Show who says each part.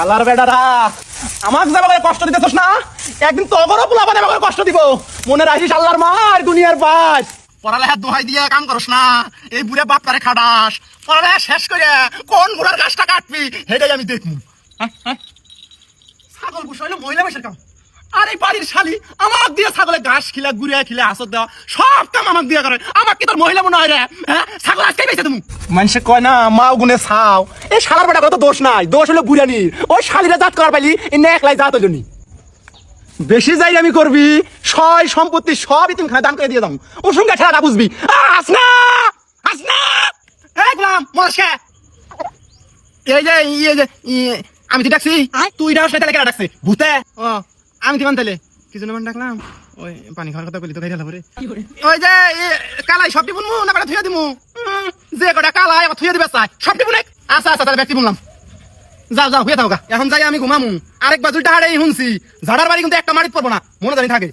Speaker 1: আলার বেডারা আমাকে যাবে কষ্ট দিতেছস না, একদিন তগরও পোলা বানাবে কষ্ট দিব। মনে রাখিস আল্লাহর মার দুনিয়ার বাস। পড়ালেখা দোহাই দিয়ে কাম করস না, এই বুড়ে বাপ তারে খাটাস। পড়ালেখা শেষ করে কোন বুড়ার গাছটা কাটবি সেটাই আমি দেখবো। ছাগল বুঝ হইলো মহিলা মেশের কাম, আর এই বাড়ির শালি আমাক দিয়ে ছাগলে ঘাস খিলা গুড়িয়া খিলা আসত দেওয়া সব কাম আমাক দিয়ে করে। আমার কি তোর মহিলা মনে হয় রে? হ্যাঁ, ছাগল আজকে পেয়েছে তুমি। মানুষে কয় না মাও গুনে ছাও, এই শালার বেটা তো দোষ নাই, দোষ হলো বুড়ানির। ওই শালিরা জাত করার পাইলি এনে একলাই জাত হইল নি। বেশি যাই আমি করবি সয় সম্পত্তি সব তুমি খানে দান করে দিয়ে দাম। ওর সঙ্গে ঠেলাটা বুঝবি। আসনা আসনা একলাম মরসে এই যে আমি তুই ডাকছি, তুই ডাক সেটা কেন ডাকছি ভূতে? ও আমি তুই তাহলে কিছু না ডাকলাম। ওই পানি খাওয়ার কথা বলি তো খাইতে পরে ওই যে কালাই সবটি বুনমু না কটা থুয়ে দিমু, যে কটা কালাই আবার থুয়ে দিবে চাই সবটি বুনে। আচ্ছা আচ্ছা তাহলে ব্যক্তি বললাম, যাও যাও হয়ে থাকা। এখন যাই আমি ঘুমামু। আরেকবার দুইটা হাড়ে শুনছি ঝাড়ার বাড়ি কিন্তু একটা মারিত পড়বো না, মনে জানি থাকে।